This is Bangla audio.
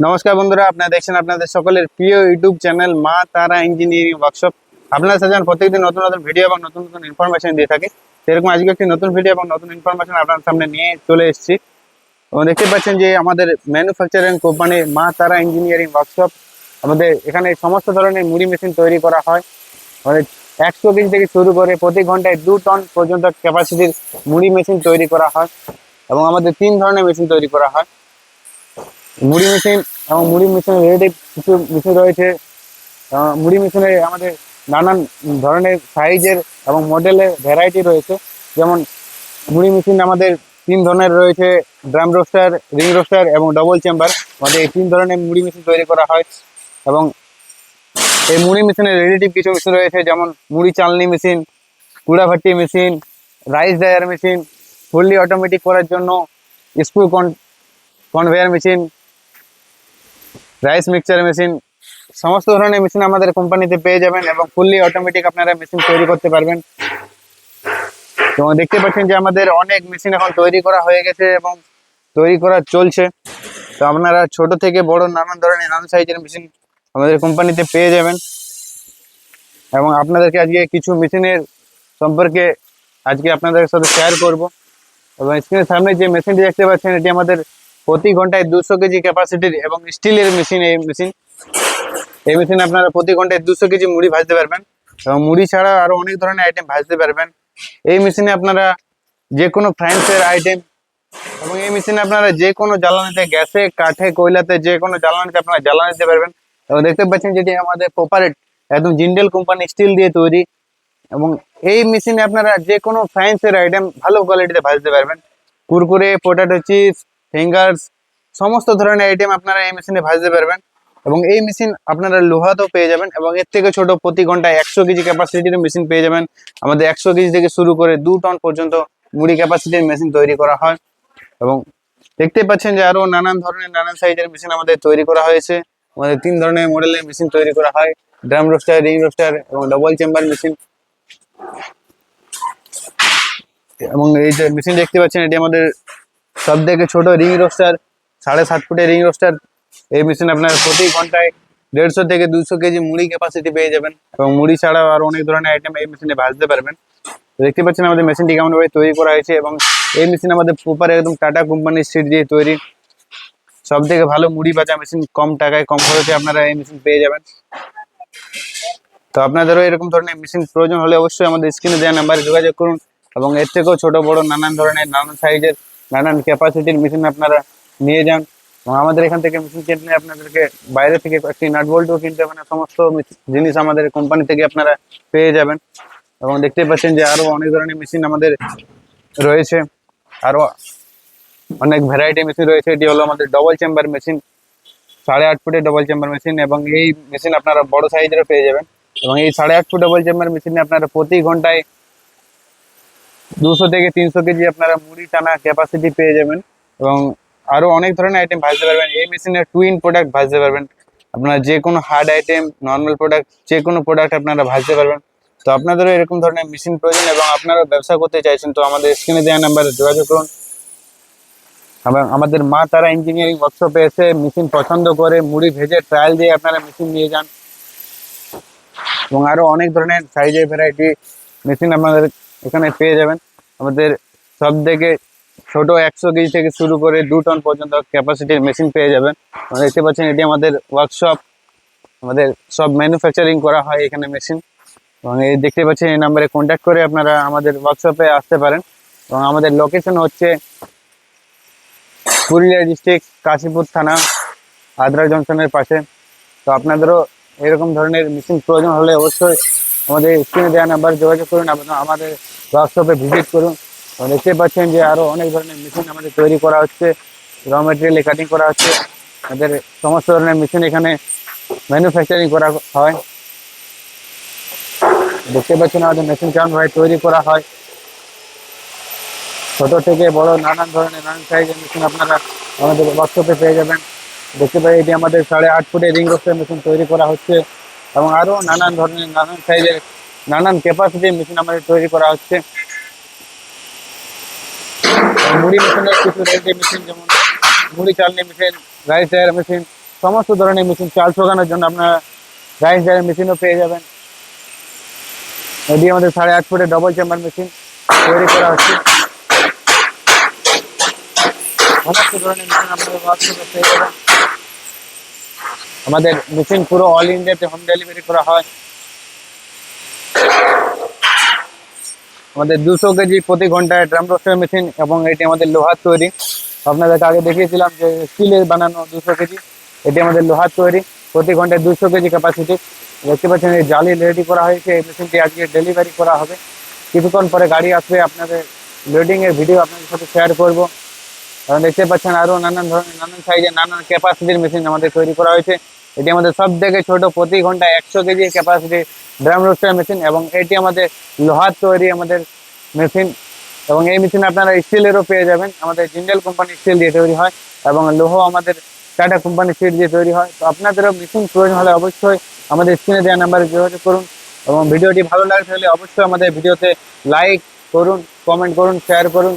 নমস্কার বন্ধুরা, আপনারা দেখছেন আপনাদের সকলের প্রিয় ইউটিউব চ্যানেল মা তারা ইঞ্জিনিয়ারিং ওয়ার্কশপ। আপনারা সাজান প্রত্যেকদিন নতুন নতুন ভিডিও এবং নতুন নতুন ইনফরমেশন দিয়ে থাকি। সেরকম আজকে একটি নতুন ভিডিও এবং নতুন ইনফরমেশন আপনার সামনে নিয়ে চলে এসেছি। এবং দেখতে পাচ্ছেন যে আমাদের ম্যানুফ্যাকচারিং কোম্পানি মা তারা ইঞ্জিনিয়ারিং ওয়ার্কশপ, আমাদের এখানে সমস্ত ধরনের মুড়ি মেশিন তৈরি করা হয়। আমাদের 100 কেজি থেকে শুরু করে প্রতি ঘন্টায় 2 টন পর্যন্ত ক্যাপাসিটির মুড়ি মেশিন তৈরি করা হয়। এবং আমাদের 3 ধরনের মেশিন তৈরি করা হয়। মুড়ি মেশিন এবং মুড়ি মেশিনের রিলেটেড কিছু মেশিন রয়েছে। মুড়ি মেশিনে আমাদের নানান ধরনের সাইজের এবং মডেলের ভ্যারাইটি রয়েছে। যেমন মুড়ি মেশিন আমাদের 3 ধরনের রয়েছে: ড্রাম রোস্টার, রিং রোস্টার এবং ডবল চেম্বার। আমাদের এই 3 ধরনের মুড়ি মেশিন তৈরি করা হয়। এবং এই মুড়ি মেশিনের রিলেটিভ কিছু মেশিন রয়েছে, যেমন মুড়ি চালনি মেশিন, কুড়া ভাট্টি machine, rice dryer machine, fully automatic করার জন্য screw conveyor machine, rice mixture machine. সমস্ত ধরনের মেশিন আমাদের কোম্পানিতে পেয়ে যাবেন এবং ফুললি অটোমেটিক আপনারা মেশিন তৈরি করতে পারবেন। তো দেখতে পাচ্ছেন যে আমাদের অনেক মেশিন এখন তৈরি করা হয়ে গেছে এবং তৈরি করা চলছে। তো আপনারা ছোট থেকে বড় নানান ধরনের নানান সাইজের মেশিন আমাদের কোম্পানিতে পেয়ে যাবেন। এবং আপনাদেরকে আজকে কিছু মেশিনের সম্পর্কে আজকে আপনাদের সাথে শেয়ার করব। এবং স্ক্রিনের সামনে যে মেশিনটি দেখতে পাচ্ছেন, এটি আমাদের প্রতি ঘন্টায় 200 কেজি ক্যাপাসিটির এবং স্টিলের মেশিন। এই মেশিন আপনারা প্রতি ঘন্টায় 200 কেজি মুড়ি ভাজতে পারবেন এবং মুড়ি ছাড়া আরো অনেক ধরনের আইটেম ভাজতে পারবেন। এই মেশিনে আপনারা যে কোনো ফ্রান্সের আইটেম এবং এই মেশিনে আপনারা যে কোনো জ্বালানিতে, গ্যাসে, কাঠে, কয়লাতে, যে কোনো জ্বালানিতে আপনারা জ্বালানি দিতে পারবেন। এবং দেখতে পাচ্ছেন যেটি আমাদের প্রপারেট একদম জিন্ডেল কোম্পানি স্টিল দিয়ে তৈরি। এবং এই মেশিনে আপনারা যে কোনো ফ্রান্সের আইটেম ভালো কোয়ালিটিতে ভাজতে পারবেন। কুরকুরে, পটেটো চিপস, ফিঙ্গার্স, সমস্ত ধরনের আইটেম আপনারা এই মেশিনে ভাজতে পারবেন। এবং এই মেশিন আপনারা লোহাতেও পেয়ে যাবেন এবং এর থেকে ছোট প্রতি ঘন্টায় 100 কেজি ক্যাপাসিটির মেশিন পেয়ে যাবেন। আমাদের 100 কেজি থেকে শুরু করে 2 টন পর্যন্ত মুড়ি ক্যাপাসিটির মেশিন তৈরি করা হয়। এবং দেখতে পাচ্ছেন যে আরো নানান ধরনের নানান সাইজের মেশিন আমাদের তৈরি করা হয়েছে। আমাদের 3 ধরনের মডেলের মেশিন তৈরি করা হয়: ড্রাম রোস্টার, রিং রোস্টার এবং ডবল চেম্বার মেশিন। এবং এই যে মেশিন দেখতে পাচ্ছেন, এটি আমাদের সব থেকে ছোট রিং রোস্টার, 7.5 ফুটের রিং রোস্টার। এই মেশিন আপনার প্রতি ঘন্টায় 150 থেকে 200 কেজি মুড়ি ক্যাপাসিটি পেয়ে যাবেন এবং মুড়ি ছাড়াও আরো অনেক ধরনের আইটেম এই মেশিনে ভাজতে পারবেন। দেখতে পাচ্ছেন আমাদের মেশিনটি কেমন ভাবে তৈরি করা হয়েছে। এবং এই মেশিন আমাদের প্রপার একদম টাটা কোম্পানির সিট দিয়ে তৈরি। সব থেকে ভালো মুড়ি ভাজা মেশিন, কম টাকায় কম খরচে আপনারা এই মেশিন পেয়ে যাবেন। তো আপনাদেরও এরকম ধরনের মেশিন প্রয়োজন হলে অবশ্যই আমাদের স্ক্রিনে দেওয়া নাম্বারে যোগাযোগ করুন। এবং এর থেকেও ছোট বড় নানান ধরনের নানান সাইজের নানান ক্যাপাসিটির মেশিন আপনারা নিয়ে যান। এবং আমাদের এখান থেকে মেশিন কিনলে আপনাদেরকে বাইরে থেকে একটি নাট বল্টুও কিনতে হবে না, সমস্ত জিনিস আমাদের কোম্পানি থেকে আপনারা পেয়ে যাবেন। এবং দেখতে পাচ্ছেন যে আরো অনেক ধরনের মেশিন আমাদের রয়েছে, আরো অনেক ভ্যারাইটি মেশিন রয়েছে। এটি হলো আমাদের ডবল চেম্বার মেশিন, 8.5 ফুটের ডবল চেম্বার মেশিন। এবং এই মেশিন আপনারা বড় সাইজেরও পেয়ে যাবেন। এবং এই 8.5 ফুট ডবল চেম্বার মেশিনে আপনারা প্রতি ঘন্টায় 200 থেকে 300 কেজি আপনারা মুড়ি টানা ক্যাপাসিটি পেয়ে যাবেন। এবং আরো অনেক ধরনের আইটেম ভাজতে পারবেন। এই মেশিনে টুইন প্রোডাক্ট ভাজতে পারবেন। আপনারা যে কোনো হার্ড আইটেম, নর্মাল প্রোডাক্ট, যে কোনো প্রোডাক্ট আপনারা ভাজতে পারবেন। তো আপনাদেরও এরকম ধরনের মেশিন প্রয়োজন এবং আপনারা ব্যবসা করতে চাইছেন, তো আমাদের স্ক্রিনে দেওয়া নাম্বারে যোগাযোগ করুন। এবং আমাদের মা তারা ইঞ্জিনিয়ারিং ওয়ার্কশপে এসে মেশিন পছন্দ করে মুড়ি ভেজে ট্রায়াল দিয়ে আপনারা মেশিন নিয়ে যান। এবং আরো অনেক ধরনের সাইজের ভ্যারাইটি মেশিন আপনাদের এখানে পেয়ে যাবেন। আমাদের সব থেকে ছোট 100 কেজি থেকে শুরু করে 2 টন পর্যন্ত ক্যাপাসিটির মেশিন পেয়ে যাবেন। দেখতে পাচ্ছেন এটি আমাদের ওয়ার্কশপ, আমাদের সব ম্যানুফ্যাকচারিং করা হয় এখানে মেশিন। এবং এই দেখতে পাচ্ছেন এই নাম্বারে কন্ট্যাক্ট করে আপনারা আমাদের ওয়ার্কশপে আসতে পারেন। এবং আমাদের লোকেশন হচ্ছে পুরুলিয়া ডিস্ট্রিক্ট, কাশীপুর থানা, আদ্রা জংশনের পাশে। তো আপনাদেরও এরকম ধরনের মেশিন প্রয়োজন হলে অবশ্যই আমাদের স্ক্রিনে দেওয়া নাম্বারে যোগাযোগ করুন, আপনারা আমাদের ওয়ার্কশপে ভিজিট করুন। দেখতে পাচ্ছেন যে আরো অনেক ধরনের মেশিন আমাদের তৈরি করা হচ্ছে, র মেটেরিয়ালে কাটিং করা হচ্ছে। আমাদের সমস্ত ধরনের মেশিন এখানে ম্যানুফ্যাকচারিং করা হয়। দেখতে পাচ্ছেন আমাদের মেশিন কেমন ভাবে তৈরি করা হয়। ছোট থেকে বড় নানান ধরনের নানান সাইজের মেশিন আপনারা আমাদের ওয়ার্কশপে পেয়ে যাবেন। দেখতে পাই এটি আমাদের 8.5 ফুটের রিং রোস্টার মেশিন তৈরি করা হচ্ছে। এবং আরো নানান ধরনের নানান সাইজের নানান ক্যাপাসিটির মেশিন আমাদের তৈরি করা হচ্ছে। মুড়ি মেশিনের কিছু রেঞ্জের মেশিন, যেমন মুড়ি চালনি মেশিন, রাইস ড্রায়ার মেশিন, সমস্ত ধরনের মেশিন চাল শোকানোর জন্য আপনারা রাইস ড্রায়ার মেশিনও পেয়ে যাবেন। এটি আমাদের 8.5 ফুটের ডবল চেম্বার মেশিন তৈরি করা হচ্ছে। সমস্ত ধরনের মেশিন আপনাদের ওয়ার্কশপে পেয়ে যাবেন। আমাদের মেশিন পুরো অল ইন্ডিয়াতে হোম ডেলিভারি করা হয়। আমাদের 200 কেজি প্রতি ঘন্টায় ড্রাম রোস্টার মেশিন, এবং এটি আমাদের লোহার তৈরি। আপনাদেরকে আগে দেখিয়েছিলাম যে স্টিলের বানানো 200 কেজি, এটি আমাদের লোহার তৈরি, প্রতি ঘন্টায় 200 কেজি ক্যাপাসিটি। দেখতে পাচ্ছেন এই জালি রেডি করা হয়েছে। এই মেশিনটি আজকে ডেলিভারি করা হবে, কিছুক্ষণ পরে গাড়ি আসবে। আপনাদের লোডিং এর ভিডিও আপনাদের সাথে শেয়ার করব। কারণ দেখতে পাচ্ছেন আরো নানান ধরনের, নানান সাইজের, নানান ক্যাপাসিটির মেশিন আমাদের তৈরি করা হয়েছে। এটি আমাদের সব থেকে ছোট, প্রতি ঘন্টায় 100 KG capacity drum roaster machine, এবং এটি আমাদের লোহার তৈরি আমাদের মেশিন। এবং এই মেশিন আপনারা স্টিলেরও পেয়ে যাবেন। আমাদের জিন্দাল কোম্পানি স্টিল দিয়ে তৈরি হয়, এবং লোহ আমাদের টাটা কোম্পানি স্টিল দিয়ে তৈরি হয়। তো আপনাদেরও মেশিন প্রয়োজন হলে অবশ্যই আমাদের স্ক্রিনে দেওয়া নাম্বারে যোগাযোগ করুন। এবং ভিডিওটি ভালো লাগে তাহলে অবশ্যই আমাদের ভিডিওতে লাইক করুন, কমেন্ট করুন, শেয়ার করুন।